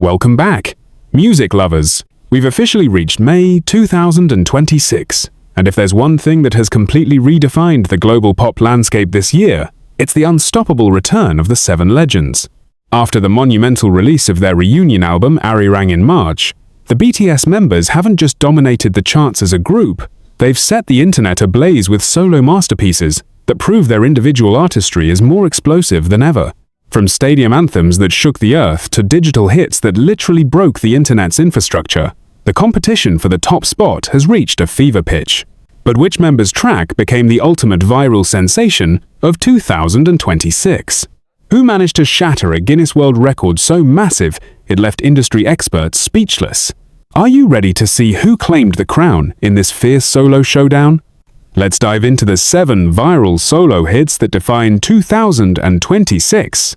Welcome back, music lovers. We've officially reached May 2026, and if there's one thing that has completely redefined the global pop landscape this year, it's the unstoppable return of the Seven Legends. After the monumental release of their reunion album Arirang in March, the BTS members haven't just dominated the charts as a group, they've set the internet ablaze with solo masterpieces that prove their individual artistry is more explosive than ever. From stadium anthems that shook the earth to digital hits that literally broke the internet's infrastructure, the competition for the top spot has reached a fever pitch. But which member's track became the ultimate viral sensation of 2026? Who managed to shatter a Guinness World Record so massive it left industry experts speechless? Are you ready to see who claimed the crown in this fierce solo showdown? Let's dive into the 7 viral solo hits that define 2026.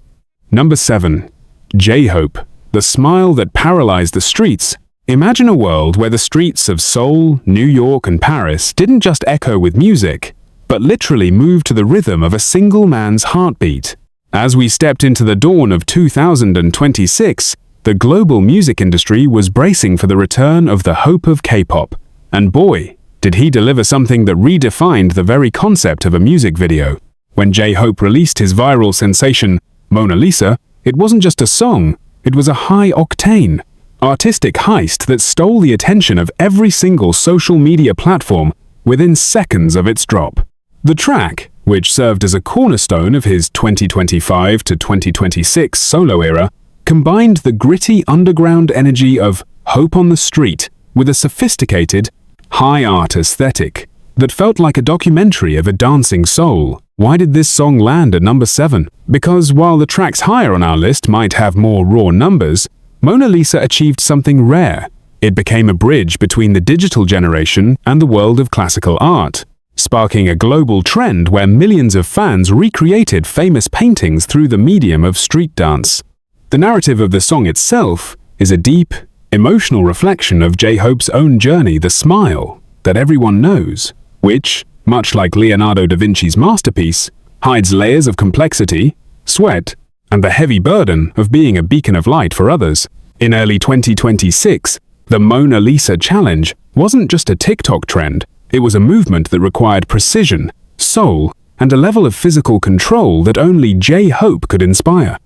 Number 7. J-Hope, the smile that paralyzed the streets. Imagine a world where the streets of Seoul, New York, and Paris didn't just echo with music, but literally moved to the rhythm of a single man's heartbeat. As we stepped into the dawn of 2026, the global music industry was bracing for the return of the hope of K-pop. And boy, did he deliver something that redefined the very concept of a music video. When J-Hope released his viral sensation, Mona Lisa, it wasn't just a song, it was a high-octane, artistic heist that stole the attention of every single social media platform within seconds of its drop. The track, which served as a cornerstone of his 2025 to 2026 solo era, combined the gritty underground energy of Hope on the Street with a sophisticated, high-art aesthetic that felt like a documentary of a dancing soul. Why did this song land at number 7? Because while the tracks higher on our list might have more raw numbers, Mona Lisa achieved something rare. It became a bridge between the digital generation and the world of classical art, sparking a global trend where millions of fans recreated famous paintings through the medium of street dance. The narrative of the song itself is a deep, emotional reflection of J-Hope's own journey, the smile that everyone knows, which, much like Leonardo da Vinci's masterpiece, hides layers of complexity, sweat, and the heavy burden of being a beacon of light for others. In early 2026, the Mona Lisa challenge wasn't just a TikTok trend, it was a movement that required precision, soul, and a level of physical control that only J-Hope could inspire.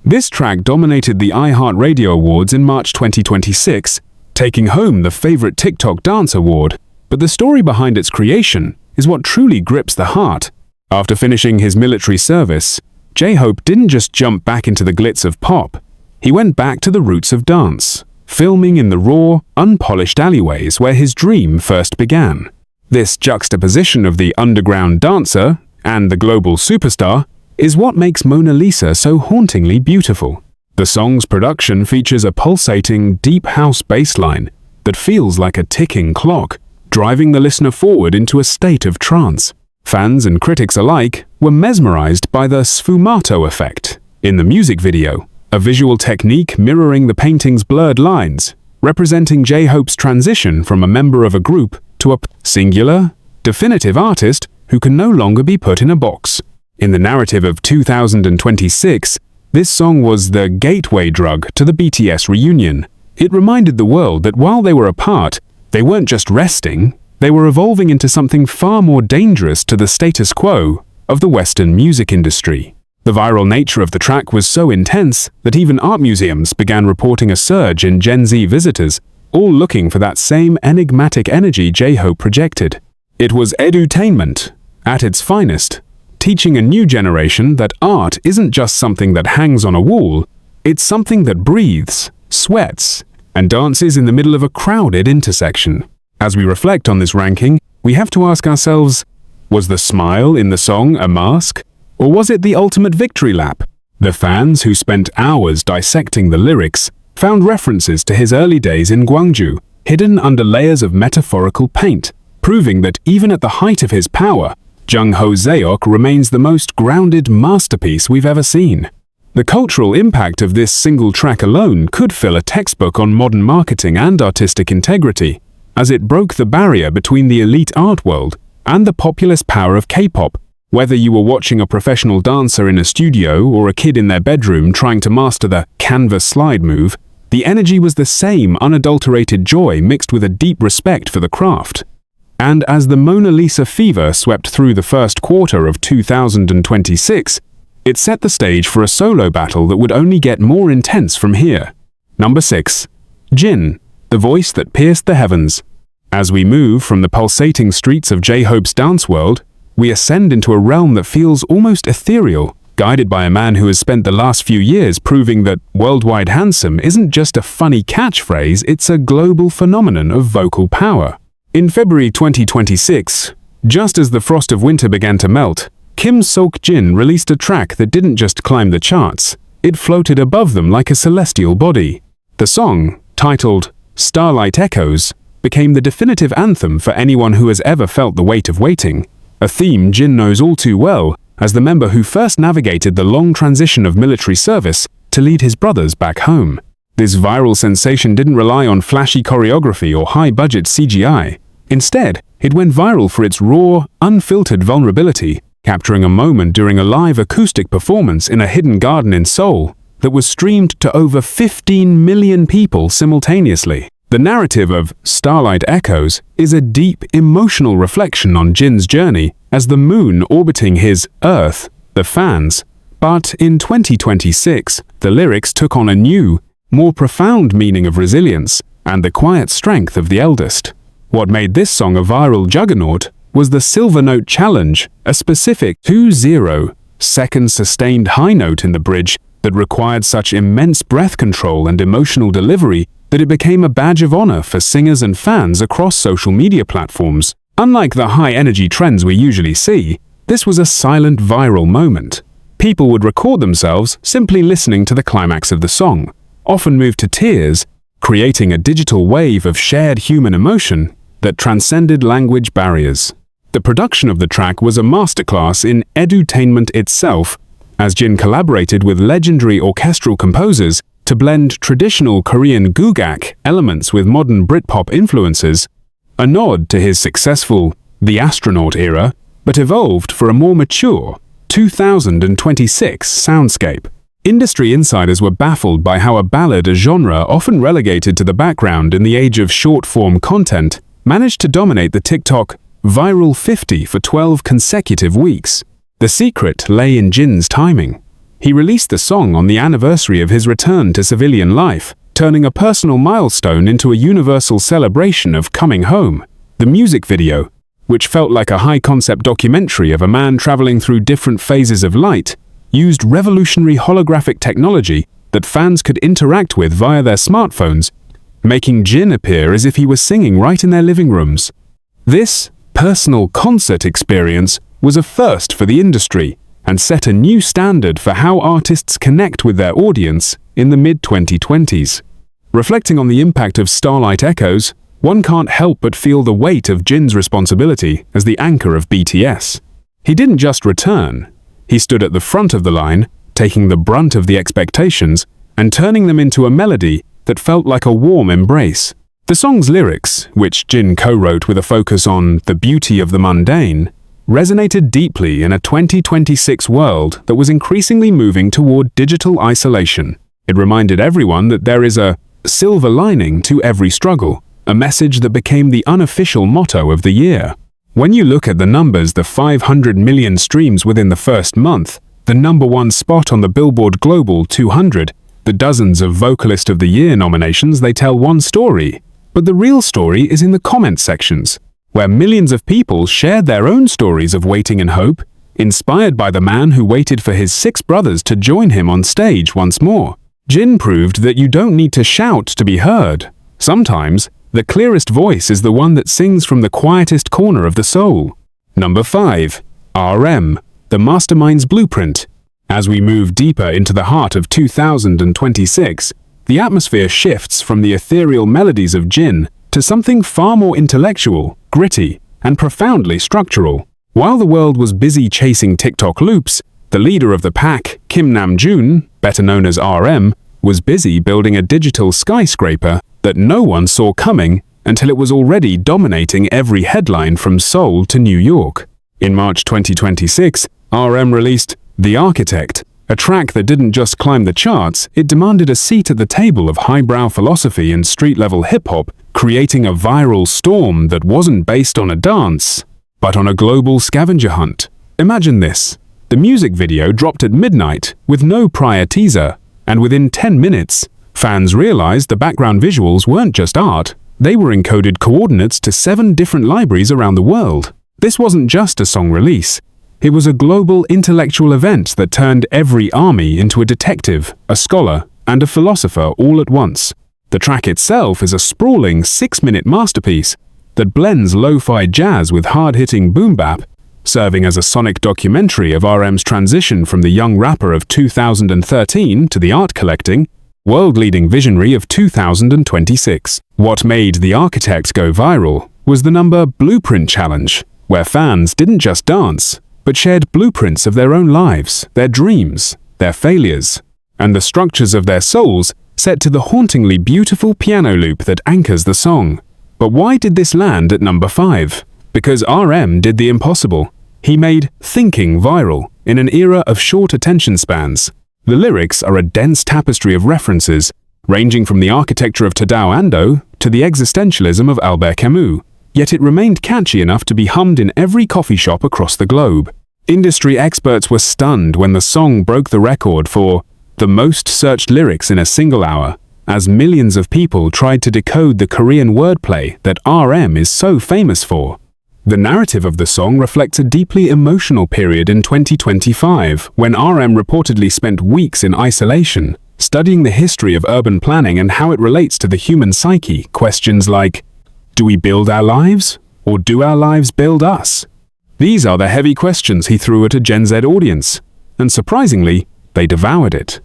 This track dominated the iHeartRadio Awards in March 2026, taking home the favorite TikTok Dance Award, but the story behind its creation is what truly grips the heart. After finishing his military service, J-Hope didn't just jump back into the glitz of pop, he went back to the roots of dance, filming in the raw, unpolished alleyways where his dream first began. This juxtaposition of the underground dancer and the global superstar is what makes Mona Lisa so hauntingly beautiful. The song's production features a pulsating, deep house bass line that feels like a ticking clock, driving the listener forward into a state of trance. Fans and critics alike were mesmerized by the sfumato effect in the music video, a visual technique mirroring the painting's blurred lines, representing J-Hope's transition from a member of a group to a singular, definitive artist who can no longer be put in a box. In the narrative of 2026, this song was the gateway drug to the BTS reunion. It reminded the world that while they were apart, they weren't just resting, they were evolving into something far more dangerous to the status quo of the Western music industry. The viral nature of the track was so intense that even art museums began reporting a surge in Gen Z visitors, all looking for that same enigmatic energy J-Hope projected. It was edutainment at its finest, teaching a new generation that art isn't just something that hangs on a wall, it's something that breathes, sweats, and dances in the middle of a crowded intersection. As we reflect on this ranking, we have to ask ourselves, was the smile in the song a mask, or was it the ultimate victory lap? The fans who spent hours dissecting the lyrics found references to his early days in Gwangju, hidden under layers of metaphorical paint, proving that even at the height of his power, Jung Ho-seok remains the most grounded masterpiece we've ever seen. The cultural impact of this single track alone could fill a textbook on modern marketing and artistic integrity, as it broke the barrier between the elite art world and the populist power of K-pop. Whether you were watching a professional dancer in a studio or a kid in their bedroom trying to master the canvas slide move, The energy was the same unadulterated joy mixed with a deep respect for the craft. And as the Mona Lisa fever swept through the first quarter of 2026, it set the stage for a solo battle that would only get more intense from here. Number 6. Jin, the voice that pierced the heavens. As we move from the pulsating streets of J-Hope's dance world, we ascend into a realm that feels almost ethereal, guided by a man who has spent the last few years proving that worldwide handsome isn't just a funny catchphrase, it's a global phenomenon of vocal power. In February 2026, just as the frost of winter began to melt, Kim Sok-jin released a track that didn't just climb the charts, it floated above them like a celestial body. The song, titled Starlight Echoes, became the definitive anthem for anyone who has ever felt the weight of waiting, a theme Jin knows all too well as the member who first navigated the long transition of military service to lead his brothers back home. This viral sensation didn't rely on flashy choreography or high-budget CGI. Instead, it went viral for its raw, unfiltered vulnerability, capturing a moment during a live acoustic performance in a hidden garden in Seoul that was streamed to over 15 million people simultaneously. The narrative of Starlight Echoes is a deep, emotional reflection on Jin's journey as the moon orbiting his Earth, the fans. But in 2026, the lyrics took on a new, more profound meaning of resilience and the quiet strength of the eldest. What made this song a viral juggernaut was the silver note challenge, a specific 2-0-second sustained high note in the bridge that required such immense breath control and emotional delivery that it became a badge of honor for singers and fans across social media platforms. Unlike the high-energy trends we usually see, this was a silent viral moment. People would record themselves simply listening to the climax of the song, often moved to tears, creating a digital wave of shared human emotion that transcended language barriers. The production of the track was a masterclass in edutainment itself, as Jin collaborated with legendary orchestral composers to blend traditional Korean gugak elements with modern Britpop influences, a nod to his successful The Astronaut era, but evolved for a more mature 2026 soundscape. Industry insiders were baffled by how a ballad, a genre often relegated to the background in the age of short-form content, managed to dominate the TikTok Viral 50 for 12 consecutive weeks. The secret lay in Jin's timing. He released the song on the anniversary of his return to civilian life, turning a personal milestone into a universal celebration of coming home. The music video, which felt like a high-concept documentary of a man traveling through different phases of light, used revolutionary holographic technology that fans could interact with via their smartphones, making Jin appear as if he was singing right in their living rooms. This personal concert experience was a first for the industry and set a new standard for how artists connect with their audience in the mid-2020s. Reflecting on the impact of Starlight Echoes, one can't help but feel the weight of Jin's responsibility as the anchor of BTS. He didn't just return, he stood at the front of the line, taking the brunt of the expectations and turning them into a melody that felt like a warm embrace. The song's lyrics, which Jin co-wrote with a focus on the beauty of the mundane, resonated deeply in a 2026 world that was increasingly moving toward digital isolation. It reminded everyone that there is a silver lining to every struggle, a message that became the unofficial motto of the year. When you look at the numbers, the 500 million streams within the first month, the #1 spot on the Billboard Global 200, the dozens of Vocalist of the Year nominations, they tell one story. But the real story is in the comment sections, where millions of people shared their own stories of waiting and hope, inspired by the man who waited for his 6 brothers to join him on stage once more. Jin proved that you don't need to shout to be heard. Sometimes, the clearest voice is the one that sings from the quietest corner of the soul. Number 5. RM, the Mastermind's Blueprint. As we move deeper into the heart of 2026, the atmosphere shifts from the ethereal melodies of Jin to something far more intellectual, gritty, and profoundly structural. While the world was busy chasing TikTok loops, the leader of the pack, Kim Namjoon, better known as RM, was busy building a digital skyscraper that no one saw coming until it was already dominating every headline from Seoul to New York. In March 2026, RM released The Architect, A track that didn't just climb the charts, it demanded a seat at the table of highbrow philosophy and street-level hip-hop, creating a viral storm that wasn't based on a dance, but on a global scavenger hunt. Imagine this. The music video dropped at midnight with no prior teaser, and within 10 minutes, fans realized the background visuals weren't just art, they were encoded coordinates to 7 different libraries around the world. This wasn't just a song release. It was a global intellectual event that turned every army into a detective, a scholar, and a philosopher all at once. The track itself is a sprawling 6-minute masterpiece that blends lo-fi jazz with hard-hitting boom bap, serving as a sonic documentary of RM's transition from the young rapper of 2013 to the art-collecting, world-leading visionary of 2026. What made The Architect go viral was the number Blueprint Challenge, where fans didn't just dance, but shared blueprints of their own lives, their dreams, their failures, and the structures of their souls set to the hauntingly beautiful piano loop that anchors the song. But why did this land at number 5? Because RM did the impossible. He made thinking viral in an era of short attention spans. The lyrics are a dense tapestry of references, ranging from the architecture of Tadao Ando to the existentialism of Albert Camus, yet it remained catchy enough to be hummed in every coffee shop across the globe. Industry experts were stunned when the song broke the record for the most searched lyrics in a single hour, as millions of people tried to decode the Korean wordplay that RM is so famous for. The narrative of the song reflects a deeply emotional period in 2025, when RM reportedly spent weeks in isolation, studying the history of urban planning and how it relates to the human psyche. Questions like, do we build our lives, or do our lives build us? These are the heavy questions he threw at a Gen Z audience, and surprisingly, they devoured it.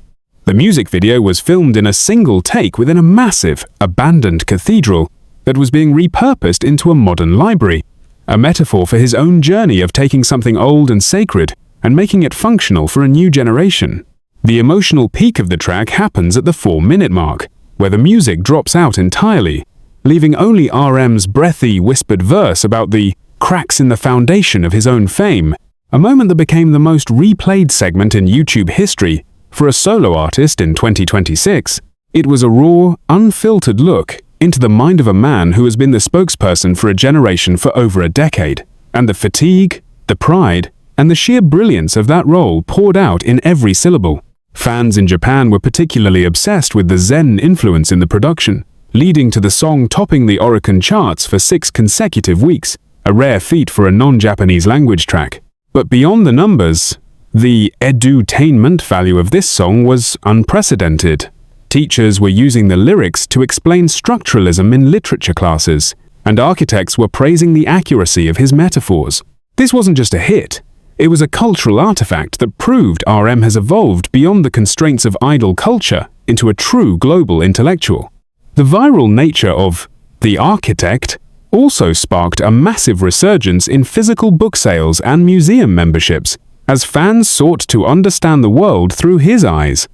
The music video was filmed in a single take within a massive, abandoned cathedral that was being repurposed into a modern library, a metaphor for his own journey of taking something old and sacred and making it functional for a new generation. The emotional peak of the track happens at the 4-minute mark, where the music drops out entirely, leaving only RM's breathy, whispered verse about the cracks in the foundation of his own fame, a moment that became the most replayed segment in YouTube history for a solo artist in 2026. It was a raw, unfiltered look into the mind of a man who has been the spokesperson for a generation for over a decade, and the fatigue, the pride, and the sheer brilliance of that role poured out in every syllable. Fans in Japan were particularly obsessed with the Zen influence in the production, leading to the song topping the Oricon charts for 6 consecutive weeks, a rare feat for a non-Japanese language track. But beyond the numbers, the edutainment value of this song was unprecedented. Teachers were using the lyrics to explain structuralism in literature classes, and architects were praising the accuracy of his metaphors. This wasn't just a hit, it was a cultural artifact that proved RM has evolved beyond the constraints of idol culture into a true global intellectual. The viral nature of The Architect also sparked a massive resurgence in physical book sales and museum memberships, as fans sought to understand the world through his eyes.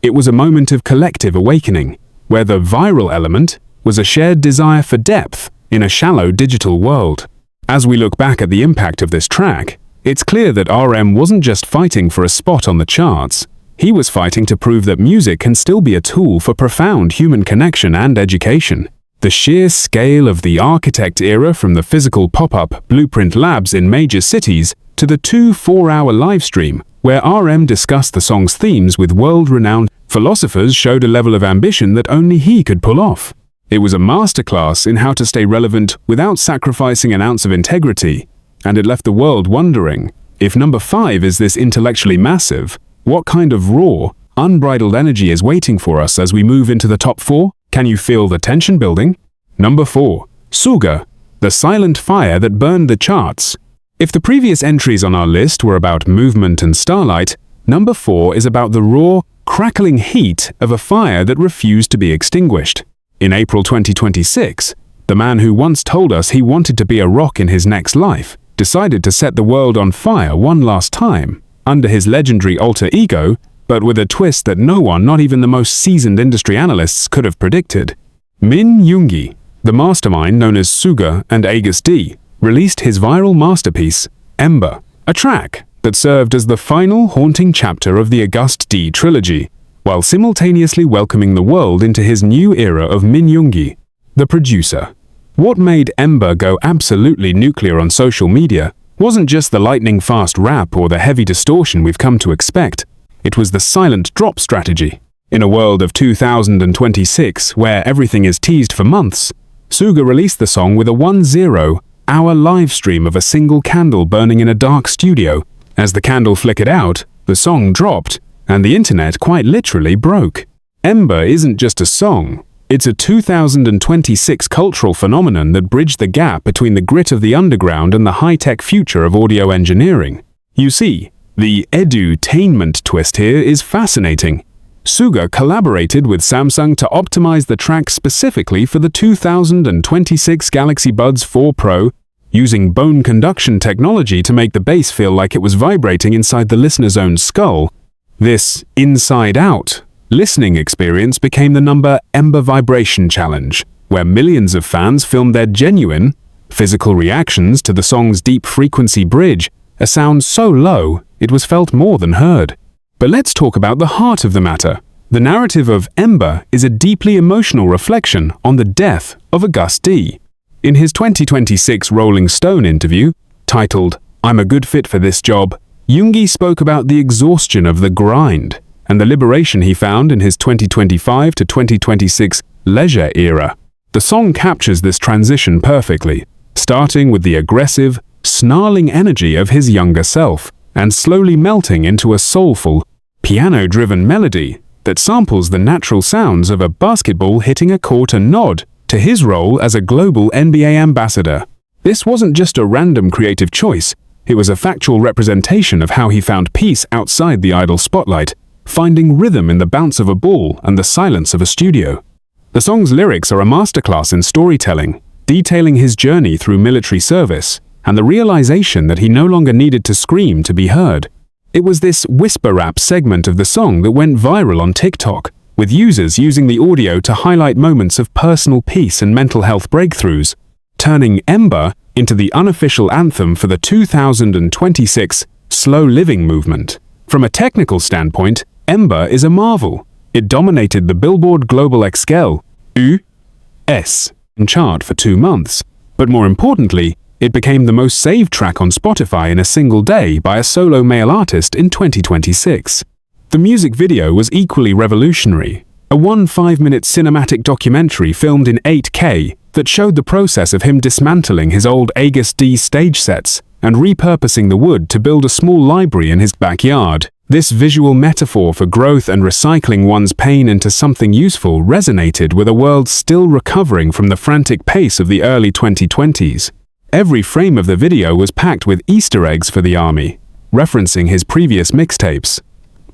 It was a moment of collective awakening, where the viral element was a shared desire for depth in a shallow digital world. As we look back at the impact of this track, it's clear that RM wasn't just fighting for a spot on the charts. He was fighting to prove that music can still be a tool for profound human connection and education. The sheer scale of the Architect era, from the physical pop-up Blueprint Labs in major cities to the 2 4-hour livestream where RM discussed the song's themes with world-renowned philosophers, showed a level of ambition that only he could pull off. It was a masterclass in how to stay relevant without sacrificing an ounce of integrity, and it left the world wondering, if number 5 is this intellectually massive, what kind of raw, unbridled energy is waiting for us as we move into the top 4? Can you feel the tension building? Number 4. Suga, the silent fire that burned the charts. If the previous entries on our list were about movement and starlight, number 4 is about the raw, crackling heat of a fire that refused to be extinguished. In April 2026, the man who once told us he wanted to be a rock in his next life decided to set the world on fire one last time, under his legendary alter ego, but with a twist that no one, not even the most seasoned industry analysts, could have predicted. Min Yoongi, the mastermind known as Suga and Agus D, released his viral masterpiece, Ember, a track that served as the final haunting chapter of the August D trilogy, while simultaneously welcoming the world into his new era of Min Yoongi, the producer. What made Ember go absolutely nuclear on social media wasn't just the lightning-fast rap or the heavy distortion we've come to expect. It was the silent drop strategy. In a world of 2026, where everything is teased for months, Suga released the song with a 10-hour live stream of a single candle burning in a dark studio. As the candle flickered out, the song dropped, and the internet quite literally broke. Ember isn't just a song. It's a 2026 cultural phenomenon that bridged the gap between the grit of the underground and the high-tech future of audio engineering. You see, the edutainment twist here is fascinating. Suga collaborated with Samsung to optimize the track specifically for the 2026 Galaxy Buds 4 Pro, using bone conduction technology to make the bass feel like it was vibrating inside the listener's own skull. This inside-out listening experience became the number Ember Vibration Challenge, where millions of fans filmed their genuine, physical reactions to the song's deep frequency bridge, a sound so low it was felt more than heard. But let's talk about the heart of the matter. The narrative of Ember is a deeply emotional reflection on the death of August D. In his 2026 Rolling Stone interview, titled, "I'm a good fit for this job," Yoongi spoke about the exhaustion of the grind and the liberation he found in his 2025 to 2026 leisure era. The song captures this transition perfectly, starting with the aggressive, snarling energy of his younger self and slowly melting into a soulful, piano-driven melody that samples the natural sounds of a basketball hitting a court, a nod to his role as a global NBA ambassador. This wasn't just a random creative choice. It was a factual representation of how he found peace outside the idol spotlight, finding rhythm in the bounce of a ball and the silence of a studio. The song's lyrics are a masterclass in storytelling, detailing his journey through military service and the realization that he no longer needed to scream to be heard. It was this whisper rap segment of the song that went viral on TikTok, with users using the audio to highlight moments of personal peace and mental health breakthroughs, turning Ember into the unofficial anthem for the 2026 slow living movement. From a technical standpoint, Ember is a marvel. It dominated the Billboard Global XL US chart for 2 months. But more importantly, it became the most saved track on Spotify in a single day by a solo male artist in 2026. The music video was equally revolutionary, a 5-minute cinematic documentary filmed in 8K that showed the process of him dismantling his old August D stage sets and repurposing the wood to build a small library in his backyard. This visual metaphor for growth and recycling one's pain into something useful resonated with a world still recovering from the frantic pace of the early 2020s. Every frame of the video was packed with Easter eggs for the army, referencing his previous mixtapes.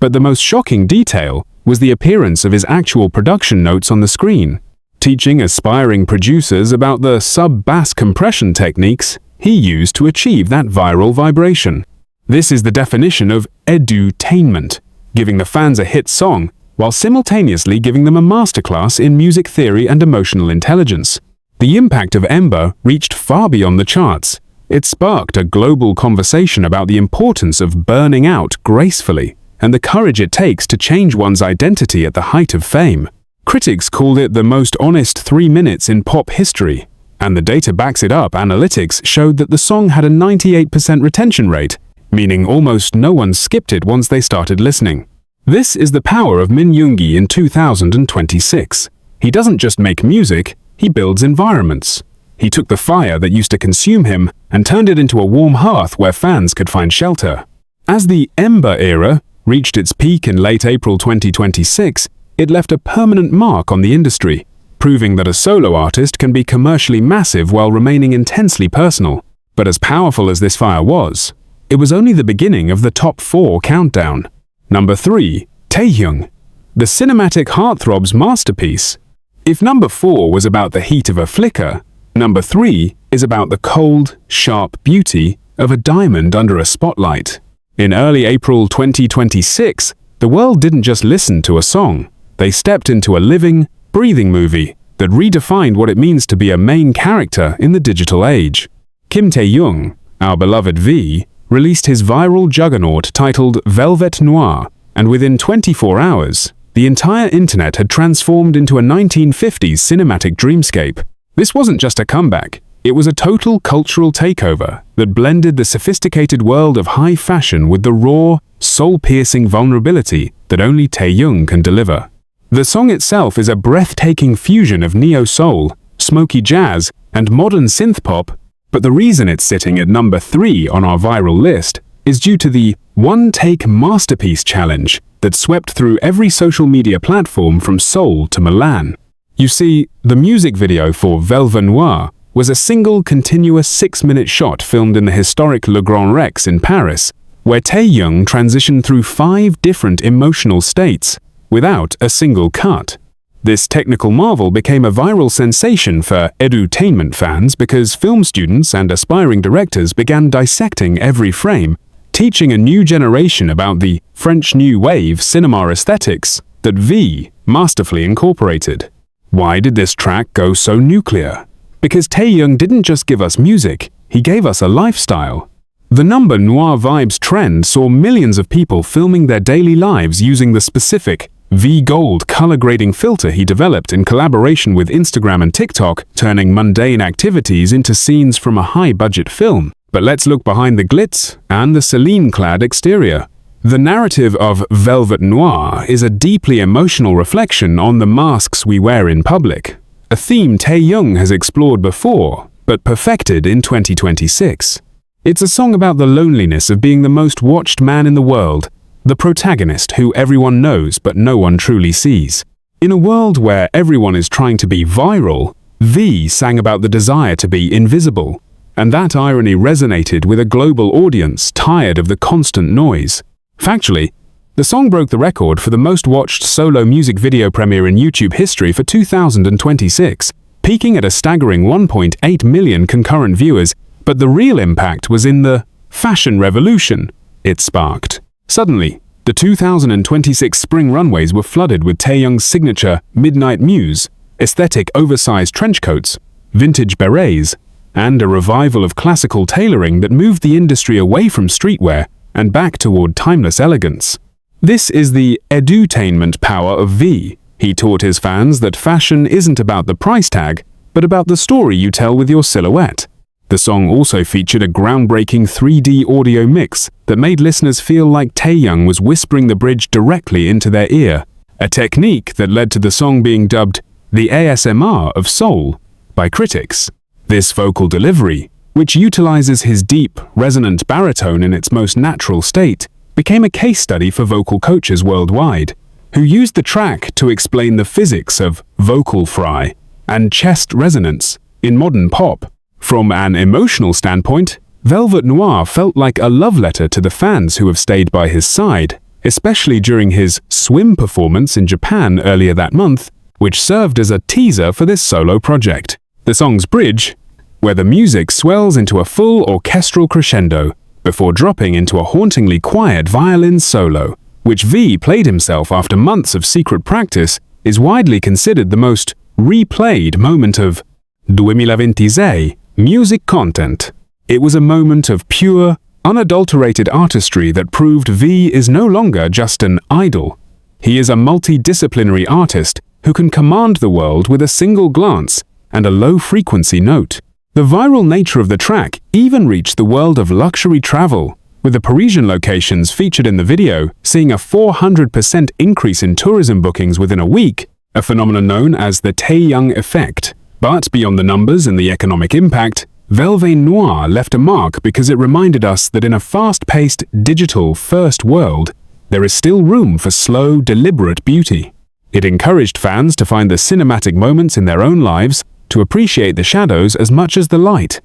But the most shocking detail was the appearance of his actual production notes on the screen, teaching aspiring producers about the sub-bass compression techniques he used to achieve that viral vibration. This is the definition of edutainment, giving the fans a hit song while simultaneously giving them a masterclass in music theory and emotional intelligence. The impact of Ember reached far beyond the charts. It sparked a global conversation about the importance of burning out gracefully and the courage it takes to change one's identity at the height of fame. Critics called it the most honest 3 minutes in pop history, and the data backs it up. Analytics showed that the song had a 98% retention rate, meaning almost no one skipped it once they started listening. This is the power of Min Yoongi in 2026. He doesn't just make music, he builds environments. He took the fire that used to consume him and turned it into a warm hearth where fans could find shelter. As the Ember era reached its peak in late April 2026, it left a permanent mark on the industry, proving that a solo artist can be commercially massive while remaining intensely personal. But as powerful as this fire was, it was only the beginning of the top 4 countdown. Number 3, Taehyung, the cinematic heartthrob's masterpiece. If number 4 was about the heat of a flicker, number 3 is about the cold, sharp beauty of a diamond under a spotlight. In early April 2026, the world didn't just listen to a song. They stepped into a living, breathing movie that redefined what it means to be a main character in the digital age. Kim Taehyung, our beloved V, released his viral juggernaut titled Velvet Noir, and within 24 hours, the entire internet had transformed into a 1950s cinematic dreamscape. This wasn't just a comeback, it was a total cultural takeover that blended the sophisticated world of high fashion with the raw, soul-piercing vulnerability that only Taehyung can deliver. The song itself is a breathtaking fusion of neo-soul, smoky jazz, and modern synth-pop, but the reason it's sitting at number 3 on our viral list is due to the one-take masterpiece challenge that swept through every social media platform from Seoul to Milan. You see, the music video for Velvet Noir was a single continuous 6-minute shot filmed in the historic Le Grand Rex in Paris, where Taehyung transitioned through 5 different emotional states without a single cut. This technical marvel became a viral sensation for edutainment fans because film students and aspiring directors began dissecting every frame, teaching a new generation about the French New Wave cinema aesthetics that V masterfully incorporated. Why did this track go so nuclear? Because Taehyung didn't just give us music, he gave us a lifestyle. The number Noir Vibes trend saw millions of people filming their daily lives using the specific V-Gold color grading filter he developed in collaboration with Instagram and TikTok, turning mundane activities into scenes from a high-budget film. But let's look behind the glitz and the Celine-clad exterior. The narrative of Velvet Noir is a deeply emotional reflection on the masks we wear in public, a theme Taehyung has explored before, but perfected in 2026. It's a song about the loneliness of being the most watched man in the world, the protagonist who everyone knows but no one truly sees. In a world where everyone is trying to be viral, V sang about the desire to be invisible, and that irony resonated with a global audience tired of the constant noise. Factually, the song broke the record for the most watched solo music video premiere in YouTube history for 2026, peaking at a staggering 1.8 million concurrent viewers, but the real impact was in the fashion revolution it sparked. Suddenly, the 2026 spring runways were flooded with Taehyung's signature Midnight Muse, aesthetic oversized trench coats, vintage berets, and a revival of classical tailoring that moved the industry away from streetwear and back toward timeless elegance. This is the edutainment power of V. He taught his fans that fashion isn't about the price tag, but about the story you tell with your silhouette. The song also featured a groundbreaking 3D audio mix that made listeners feel like Taehyung was whispering the bridge directly into their ear, a technique that led to the song being dubbed the ASMR of Seoul by critics. This vocal delivery, which utilizes his deep, resonant baritone in its most natural state, became a case study for vocal coaches worldwide, who used the track to explain the physics of vocal fry and chest resonance in modern pop. From an emotional standpoint, Velvet Noir felt like a love letter to the fans who have stayed by his side, especially during his swim performance in Japan earlier that month, which served as a teaser for this solo project. The song's bridge, where the music swells into a full orchestral crescendo before dropping into a hauntingly quiet violin solo, which V played himself after months of secret practice, is widely considered the most replayed moment of 2026 music content. It was a moment of pure, unadulterated artistry that proved V is no longer just an idol. He is a multidisciplinary artist who can command the world with a single glance and a low-frequency note. The viral nature of the track even reached the world of luxury travel, with the Parisian locations featured in the video seeing a 400% increase in tourism bookings within a week, a phenomenon known as the Taehyung effect. But beyond the numbers and the economic impact, Velvet Noir left a mark because it reminded us that in a fast-paced, digital-first world, there is still room for slow, deliberate beauty. It encouraged fans to find the cinematic moments in their own lives, to appreciate the shadows as much as the light.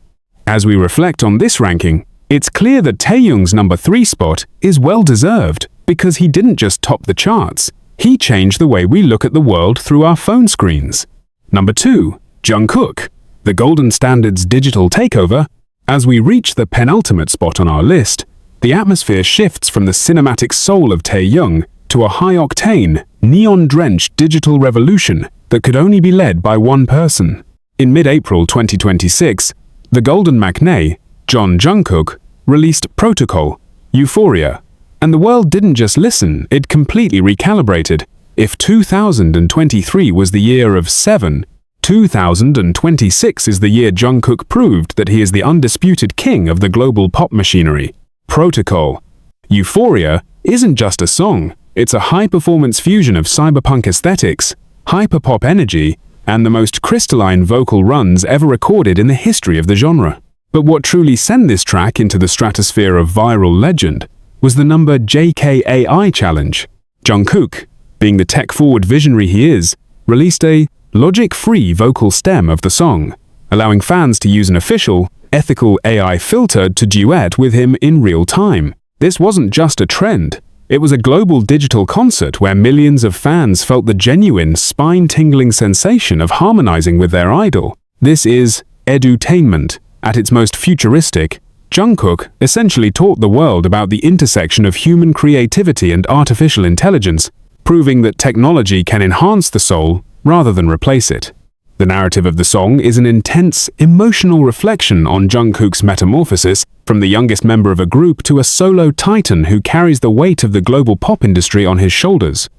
As we reflect on this ranking, it's clear that Taehyung's number 3 spot is well-deserved because he didn't just top the charts, he changed the way we look at the world through our phone screens. Number 2. Jungkook, the golden standard's digital takeover. As we reach the penultimate spot on our list, the atmosphere shifts from the cinematic soul of Taehyung to a high-octane, neon-drenched digital revolution that could only be led by one person. In mid-April 2026, the Golden Maknae, Jungkook, released Protocol, Euphoria. And the world didn't just listen, it completely recalibrated. If 2023 was the year of 7, 2026 is the year Jungkook proved that he is the undisputed king of the global pop machinery. Protocol, Euphoria isn't just a song, it's a high-performance fusion of cyberpunk aesthetics, hyperpop energy, and the most crystalline vocal runs ever recorded in the history of the genre. But what truly sent this track into the stratosphere of viral legend was the number JKAI challenge. Jungkook, being the tech-forward visionary he is, released a logic-free vocal stem of the song, allowing fans to use an official, ethical AI filter to duet with him in real time. This wasn't just a trend, it was a global digital concert where millions of fans felt the genuine, spine-tingling sensation of harmonizing with their idol. This is edutainment. At its most futuristic, Jungkook essentially taught the world about the intersection of human creativity and artificial intelligence, proving that technology can enhance the soul rather than replace it. The narrative of the song is an intense, emotional reflection on Jungkook's metamorphosis from the youngest member of a group to a solo titan who carries the weight of the global pop industry on his shoulders.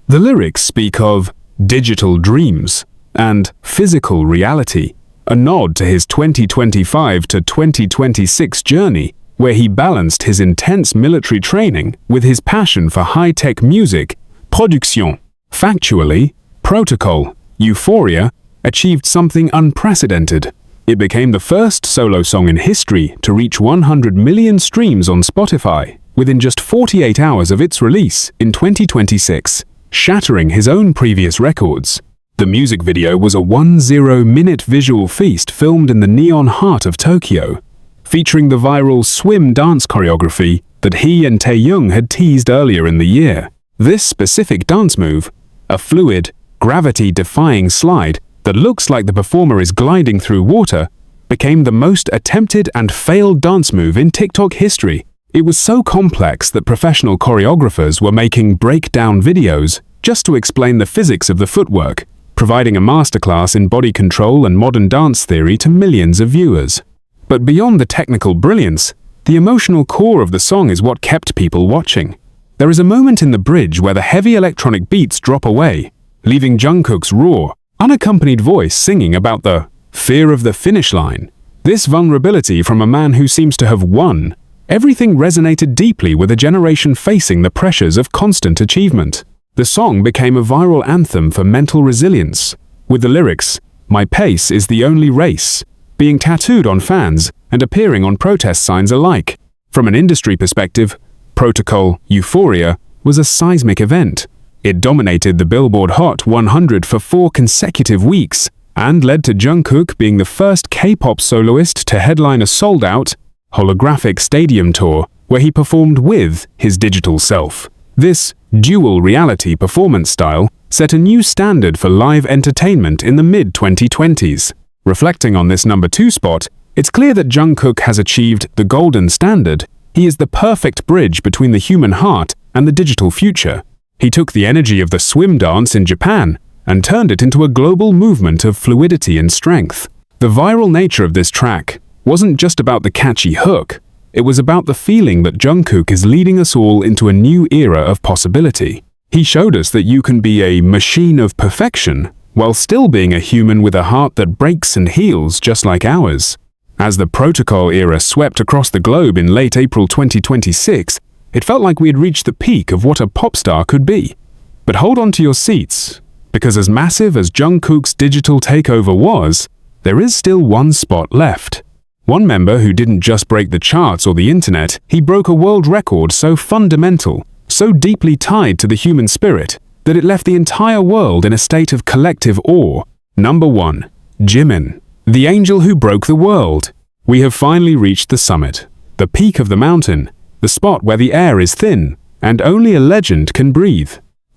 The lyrics speak of digital dreams and physical reality, a nod to his 2025 to 2026 journey, where he balanced his intense military training with his passion for high-tech music, production. Factually, Protocol, Euphoria, achieved something unprecedented. It became the first solo song in history to reach 100 million streams on Spotify within just 48 hours of its release in 2026, shattering his own previous records. The music video was a 10-minute visual feast filmed in the neon heart of Tokyo, featuring the viral swim dance choreography that he and Taehyung had teased earlier in the year. This specific dance move, a fluid, gravity-defying slide that looks like the performer is gliding through water, became the most attempted and failed dance move in TikTok history. It was so complex that professional choreographers were making breakdown videos just to explain the physics of the footwork, providing a masterclass in body control and modern dance theory to millions of viewers. But beyond the technical brilliance, the emotional core of the song is what kept people watching. There is a moment in the bridge where the heavy electronic beats drop away, leaving Jungkook's raw, unaccompanied voice singing about the fear of the finish line. This vulnerability from a man who seems to have won, everything resonated deeply with a generation facing the pressures of constant achievement. The song became a viral anthem for mental resilience, with the lyrics, "My pace is the only race," being tattooed on fans and appearing on protest signs alike. From an industry perspective, Protocol, Euphoria, was a seismic event. It dominated the Billboard Hot 100 for 4 consecutive weeks and led to Jungkook being the first K-pop soloist to headline a sold-out, holographic stadium tour where he performed with his digital self. This dual reality performance style set a new standard for live entertainment in the mid-2020s. Reflecting on this number 2 spot, it's clear that Jungkook has achieved the golden standard. He is the perfect bridge between the human heart and the digital future. He took the energy of the swim dance in Japan and turned it into a global movement of fluidity and strength. The viral nature of this track wasn't just about the catchy hook, it was about the feeling that Jungkook is leading us all into a new era of possibility. He showed us that you can be a machine of perfection while still being a human with a heart that breaks and heals just like ours. As the Protocol era swept across the globe in late April 2026, it felt like we had reached the peak of what a pop star could be. But hold on to your seats, because as massive as Jungkook's digital takeover was, there is still one spot left. One member who didn't just break the charts or the internet, he broke a world record so fundamental, so deeply tied to the human spirit, that it left the entire world in a state of collective awe. Number 1. Jimin, the angel who broke the world. We have finally reached the summit, the peak of the mountain, the spot where the air is thin and only a legend can breathe.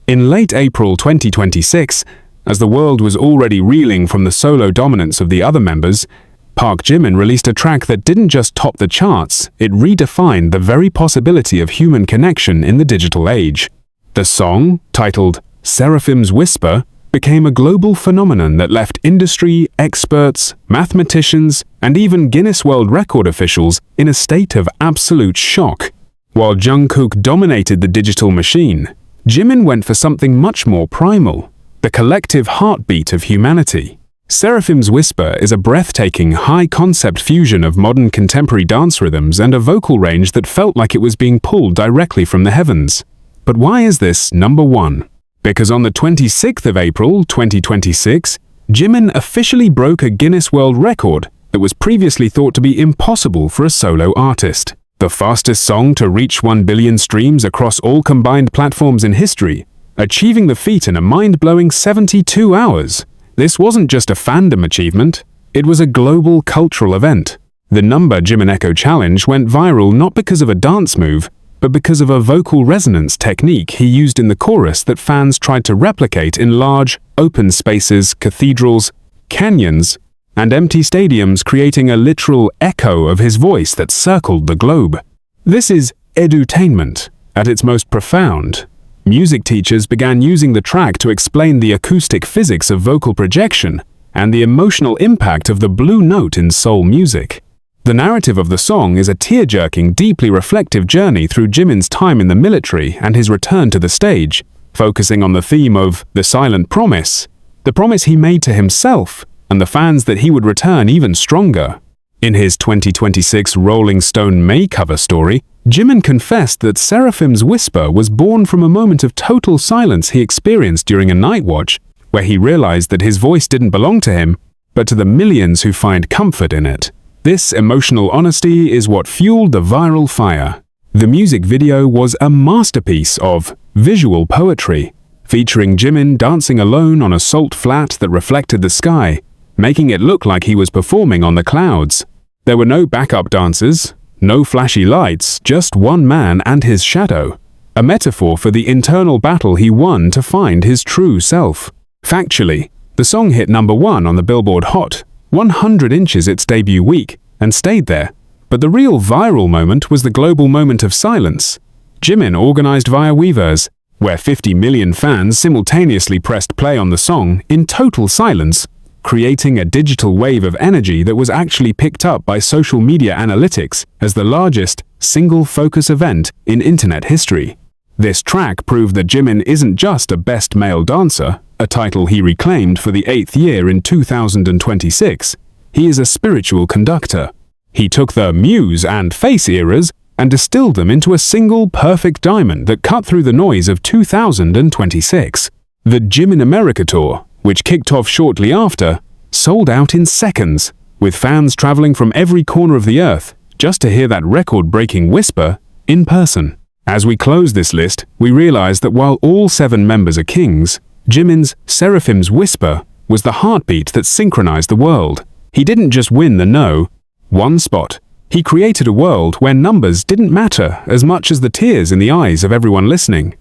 In late April 2026, as the world was already reeling from the solo dominance of the other members, Park Jimin released a track that didn't just top the charts, it redefined the very possibility of human connection in the digital age. The song, titled Seraphim's Whisper, became a global phenomenon that left industry, experts, mathematicians, and even Guinness World Record officials in a state of absolute shock. While Jungkook dominated the digital machine, Jimin went for something much more primal, the collective heartbeat of humanity. Saraphim's Whisper is a breathtaking, high-concept fusion of modern contemporary dance rhythms and a vocal range that felt like it was being pulled directly from the heavens. But why is this number one? Because on the 26th of April, 2026, Jimin officially broke a Guinness World Record that was previously thought to be impossible for a solo artist. The fastest song to reach 1 billion streams across all combined platforms in history, achieving the feat in a mind-blowing 72 hours. This wasn't just a fandom achievement, it was a global cultural event. The Number Jimin Echo Challenge went viral not because of a dance move, but because of a vocal resonance technique he used in the chorus that fans tried to replicate in large, open spaces, cathedrals, canyons, and empty stadiums, creating a literal echo of his voice that circled the globe. This is edutainment at its most profound. Music teachers began using the track to explain the acoustic physics of vocal projection and the emotional impact of the blue note in soul music. The narrative of the song is a tear-jerking, deeply reflective journey through Jimin's time in the military and his return to the stage, focusing on the theme of the silent promise, the promise he made to himself and the fans that he would return even stronger. In his 2026 Rolling Stone May cover story, Jimin confessed that Saraphim's Whisper was born from a moment of total silence he experienced during a night watch, where he realized that his voice didn't belong to him, but to the millions who find comfort in it. This emotional honesty is what fueled the viral fire. The music video was a masterpiece of visual poetry, featuring Jimin dancing alone on a salt flat that reflected the sky, making it look like he was performing on the clouds. There were no backup dancers, no flashy lights, just one man and his shadow, a metaphor for the internal battle he won to find his true self. Factually, the song hit number 1 on the Billboard Hot 100 Inches its debut week and stayed there. But the real viral moment was the global moment of silence. Jimin organized via Weverse, where 50 million fans simultaneously pressed play on the song in total silence, creating a digital wave of energy that was actually picked up by social media analytics as the largest single-focus event in internet history. This track proved that Jimin isn't just a best male dancer, a title he reclaimed for the 8th year in 2026. He is a spiritual conductor. He took the Muse and Face eras and distilled them into a single perfect diamond that cut through the noise of 2026. The Jimin America Tour, which kicked off shortly after, sold out in seconds, with fans traveling from every corner of the earth just to hear that record-breaking Whisper in person. As we close this list, we realize that while all 7 members are kings, Jimin's Seraphim's Whisper was the heartbeat that synchronized the world. He didn't just win the one spot. He created a world where numbers didn't matter as much as the tears in the eyes of everyone listening.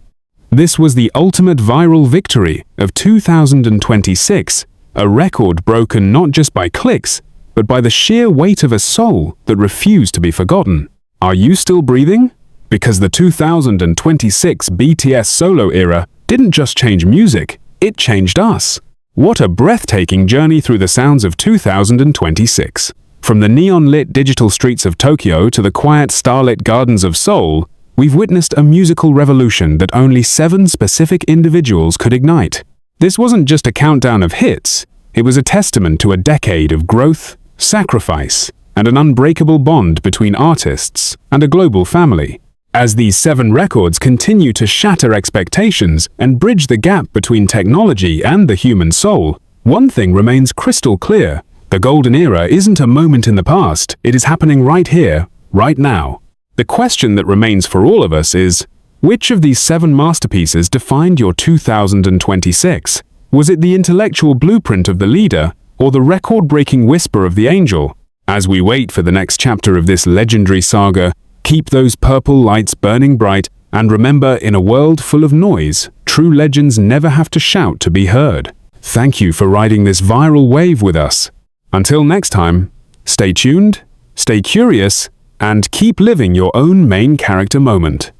This was the ultimate viral victory of 2026, a record broken not just by clicks, but by the sheer weight of a soul that refused to be forgotten. Are you still breathing? Because the 2026 BTS solo era didn't just change music, it changed us. What a breathtaking journey through the sounds of 2026. From the neon-lit digital streets of Tokyo to the quiet starlit gardens of Seoul, we've witnessed a musical revolution that only 7 specific individuals could ignite. This wasn't just a countdown of hits, it was a testament to a decade of growth, sacrifice, and an unbreakable bond between artists and a global family. As these 7 records continue to shatter expectations and bridge the gap between technology and the human soul, one thing remains crystal clear. The golden era isn't a moment in the past, it is happening right here, right now. The question that remains for all of us is, which of these 7 masterpieces defined your 2026? Was it the intellectual blueprint of the leader, or the record-breaking whisper of the angel? As we wait for the next chapter of this legendary saga, keep those purple lights burning bright, and remember, in a world full of noise, true legends never have to shout to be heard. Thank you for riding this viral wave with us. Until next time, stay tuned, stay curious, and keep living your own main character moment.